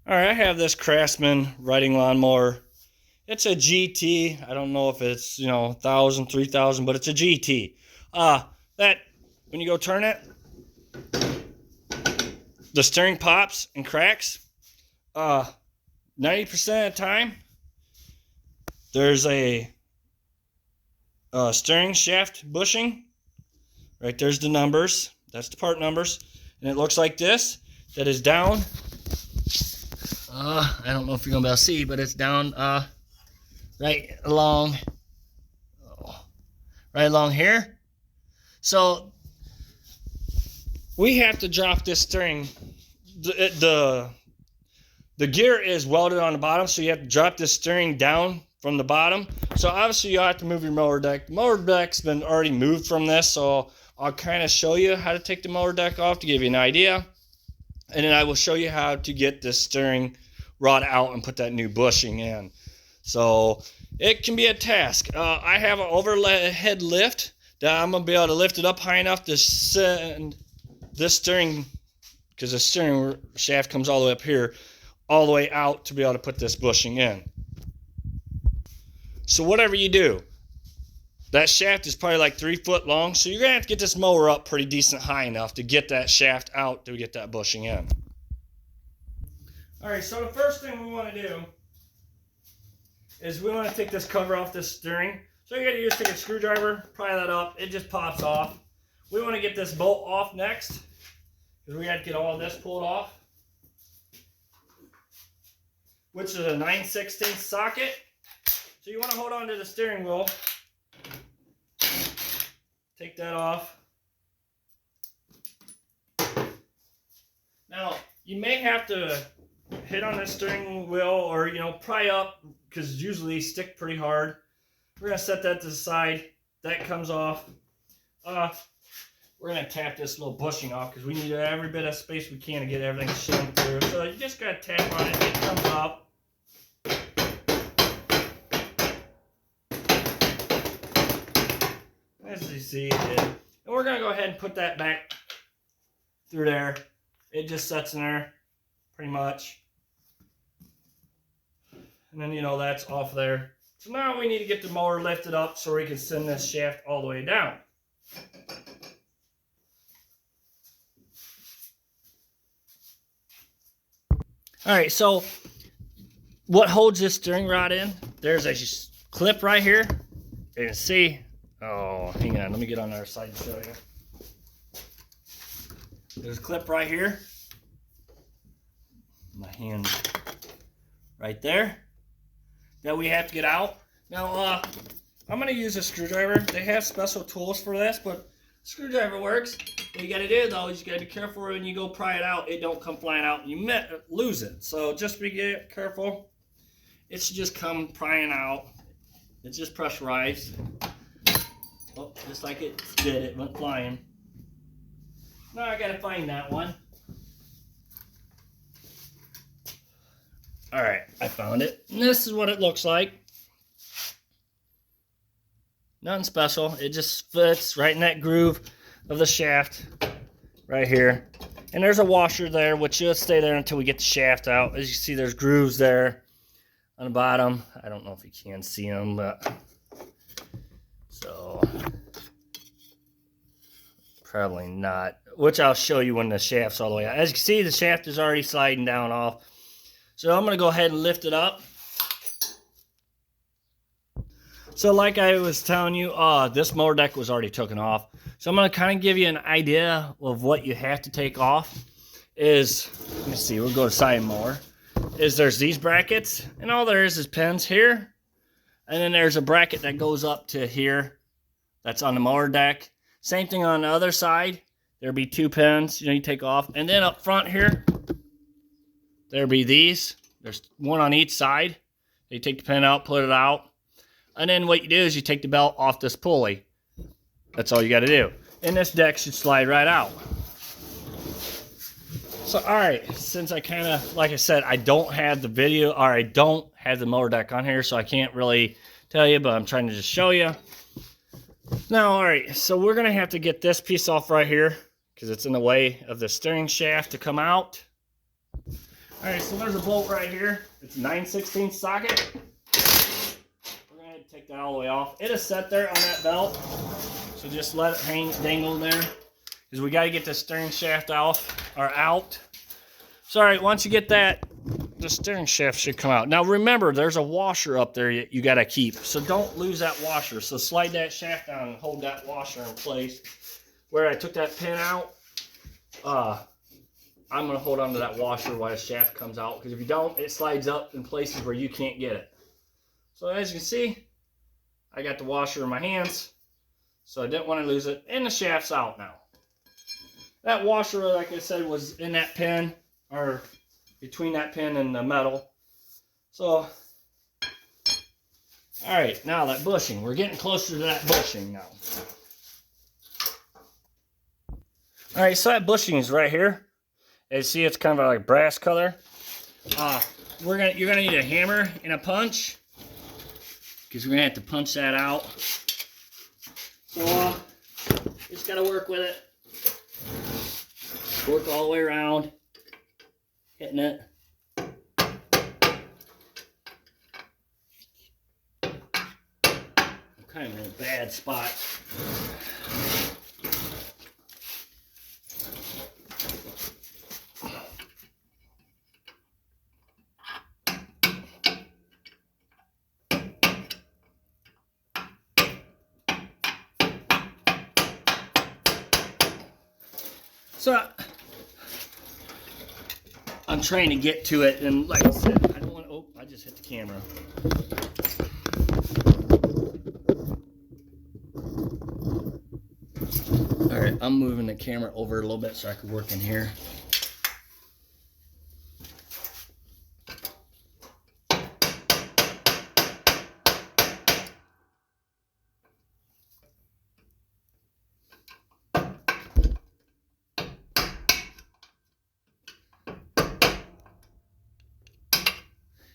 All right, I have this Craftsman riding lawnmower. It's a GT. I don't know if it's, 1,000, 3,000, but it's a GT. That, when you go turn it, the steering pops and cracks. 90% of the time, there's a steering shaft bushing. Right there's the numbers. That's the part numbers. And it looks like this. That is down. I don't know if you're going to be able to see, but it's down right along here. So we have to drop this steering. The gear is welded on the bottom, so you have to drop this steering down from the bottom. So obviously you have to move your mower deck. The mower deck's been already moved from this, so I'll kind of show you how to take the mower deck off to give you an idea. And then I will show you how to get this steering rod out and put that new bushing in. So it can be a task. I have an overhead lift that I'm going to be able to lift it up high enough to send this steering, because the steering shaft comes all the way up here, all the way out to be able to put this bushing in. So whatever you do, that shaft is probably like 3 foot long, so you're going to have to get this mower up pretty decent high enough to get that shaft out to get that bushing in. Alright, so the first thing we want to do is we want to take this cover off this steering. So you got to just take a screwdriver, pry that up, it just pops off. We want to get this bolt off next, because we got to get all of this pulled off, which is a 9/16 socket. So you want to hold on to the steering wheel, take that off. Now, you may have to hit on the steering wheel or, pry up, because usually they stick pretty hard. We're going to set that to the side. That comes off. We're going to tap this little bushing off, because we need every bit of space we can to get everything shown through. So you just got to tap on it. It comes off. As you see, it did. And we're going to go ahead and put that back through there. It just sets in there, pretty much. And then, that's off there. So now we need to get the mower lifted up so we can send this shaft all the way down. Alright, so what holds this steering rod in? There's a clip right here. You can see. Oh, hang on. Let me get on the other side and show you. There's a clip right here. My hand right there that we have to get out. Now, I'm going to use a screwdriver. They have special tools for this, but screwdriver works. What you got to do, though, is you got to be careful when you go pry it out. It don't come flying out and you lose it. So just be careful. It should just come prying out. It's just pressurized. Oh, just like it did, it went flying. Now I gotta find that one. Alright, I found it. And this is what it looks like. Nothing special. It just fits right in that groove of the shaft right here. And there's a washer there, which will stay there until we get the shaft out. As you see, there's grooves there on the bottom. I don't know if you can see them, but so probably not, which I'll show you when the shaft's all the way out. As you can see, the shaft is already sliding down off. So I'm going to go ahead and lift it up. So like I was telling you, this mower deck was already taken off. So I'm going to kind of give you an idea of what you have to take off. Let me see, we'll go to side mower. There's these brackets, and all there is pins here. And then there's a bracket that goes up to here. That's on the mower deck. Same thing on the other side. There'll be 2 pins, you take off. And then up front here, there'll be these. There's one on each side. You take the pin out, put it out. And then what you do is you take the belt off this pulley. That's all you got to do. And this deck should slide right out. So, alright, since I kind of, like I said, I don't have the video, or I don't have the mower deck on here, so I can't really tell you, but I'm trying to just show you. Now, alright, so we're going to have to get this piece off right here, because it's in the way of the steering shaft to come out. All right, so there's a bolt right here. It's a 9/16 socket. We're gonna take that all the way off. It is set there on that belt, so just let it hang, dangle there, because we got to get the steering shaft off or out. So, all right, once you get that, the steering shaft should come out. Now remember, there's a washer up there you got to keep, so don't lose that washer. So slide that shaft down and hold that washer in place. Where I took that pin out, I'm going to hold onto that washer while the shaft comes out, because if you don't, it slides up in places where you can't get it. So as you can see, I got the washer in my hands, so I didn't want to lose it, and the shaft's out now. That washer, like I said, was in that pin, or between that pin and the metal. So, all right, now that bushing. We're getting closer to that bushing now. All right, so that bushing is right here. As you see, it's kind of like brass color. You're gonna need a hammer and a punch, because we're gonna have to punch that out. So, just gotta work with it. Work all the way around, hitting it. I'm kind of in a bad spot. So I'm trying to get to it, and like I said, I don't want to. Oh, I just hit the camera. All right, I'm moving the camera over a little bit so I can work in here.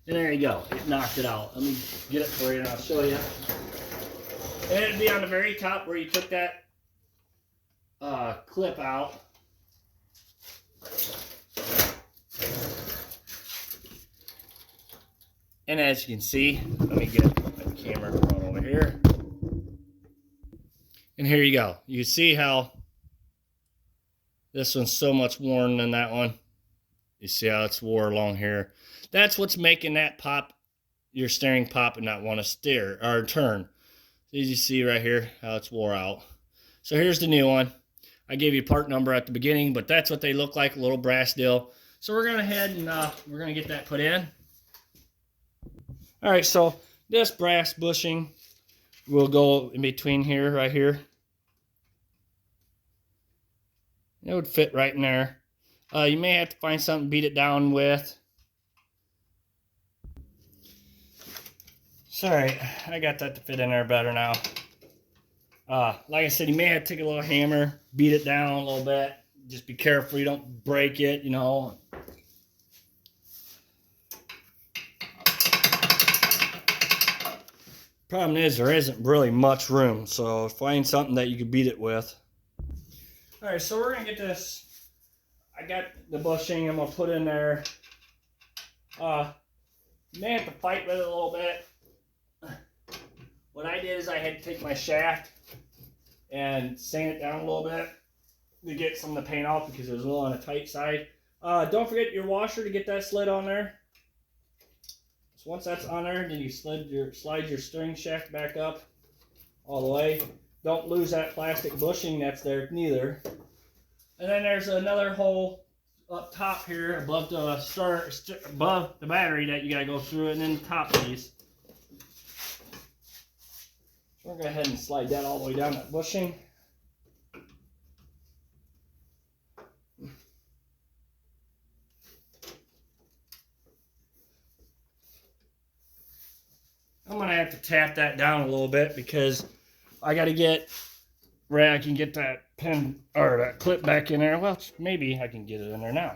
And there you go. It knocked it out. Let me get it for you and I'll show you. And it'd be on the very top where you took that clip out. And as you can see, let me get the camera brought over here. And here you go. You see how this one's so much worn than that one. You see how it's wore along here. That's what's making that pop, your steering pop and not want to steer or turn. As you see right here, how it's wore out. So here's the new one. I gave you part number at the beginning, but that's what they look like, a little brass deal. So we're going to head and we're going to get that put in. All right, so this brass bushing will go in between here, right here. It would fit right in there. You may have to find something to beat it down with. Sorry, I got that to fit in there better now. Like I said, you may have to take a little hammer, beat it down a little bit. Just be careful you don't break it, you know. Problem is, there isn't really much room, so find something that you can beat it with. All right, so we're gonna get this. I got the bushing I'm gonna put in there. You may have to fight with it a little bit. What I did is I had to take my shaft and sand it down a little bit to get some of the paint off because it was a little on the tight side. Don't forget your washer to get that slid on there. So once that's on there, then you slide your steering shaft back up all the way. Don't lose that plastic bushing that's there neither. And then there's another hole up top here above the above the battery that you gotta go through, and then the top piece. So we're gonna go ahead and slide that all the way down that bushing. I'm gonna have to tap that down a little bit because I gotta get where I can get that pin or that clip back in there. Well, maybe I can get it in there now.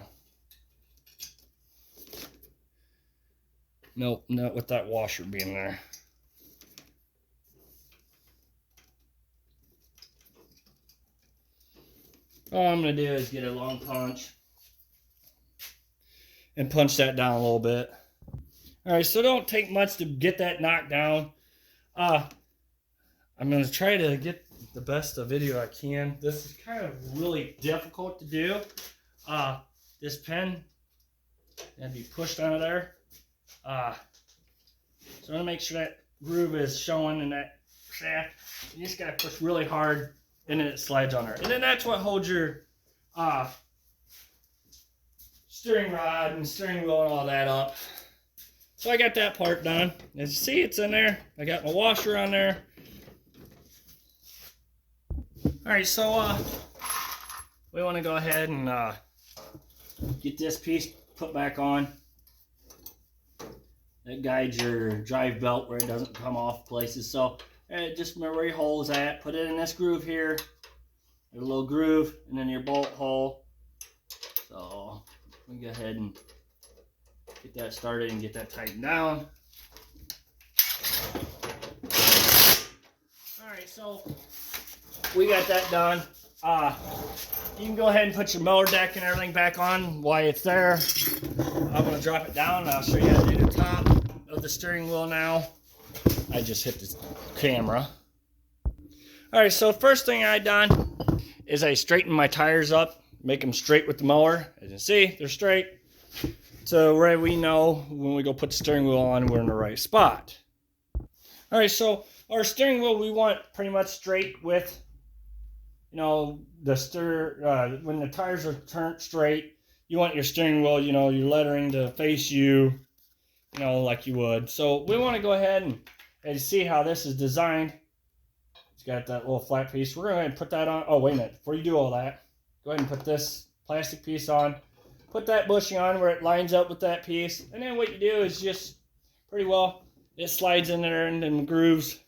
Nope, not with that washer being there. All I'm gonna do is get a long punch and punch that down a little bit. All right, so don't take much to get that knocked down. I'm going to try to get the best of video I can. This is kind of really difficult to do. This pin had to be pushed out of there. So I'm going to make sure that groove is showing in that shaft. You just got to push really hard, and then it slides on there. And then that's what holds your steering rod and steering wheel and all that up. So I got that part done. As you see, it's in there. I got my washer on there. Alright, so we want to go ahead and get this piece put back on. That guides your drive belt where it doesn't come off places. So just remember where your hole is at. Put it in this groove here. A little groove, and then your bolt hole. So we go ahead and get that started and get that tightened down. Alright, so we got that done. You can go ahead and put your mower deck and everything back on while it's there. I'm going to drop it down and I'll show you how to do the top of the steering wheel now. I just hit the camera. Alright, so first thing I done is I straightened my tires up, make them straight with the mower. As you can see, they're straight. So right, we know when we go put the steering wheel on, we're in the right spot. Alright, so our steering wheel we want pretty much straight with, you know, the when the tires are turned straight, you want your steering wheel, you know, your lettering to face you, you know, like you would. So we want to go ahead and see how this is designed. It's got that little flat piece. We're going to go ahead and put that on. Oh, wait a minute. Before you do all that, go ahead and put this plastic piece on. Put that bushing on where it lines up with that piece. And then what you do is just pretty well, it slides in there and then grooves.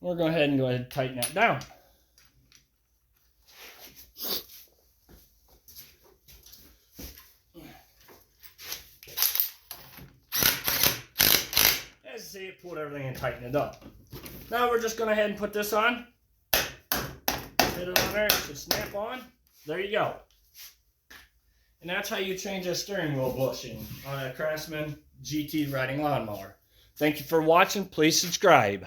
We're going to go ahead and tighten that down. As you see, it pulled everything and tightened it up. Now we're just going to go ahead and put this on. Hit it on there, it should snap on. There you go. And that's how you change a steering wheel bushing on a Craftsman GT riding lawnmower. Thank you for watching. Please subscribe.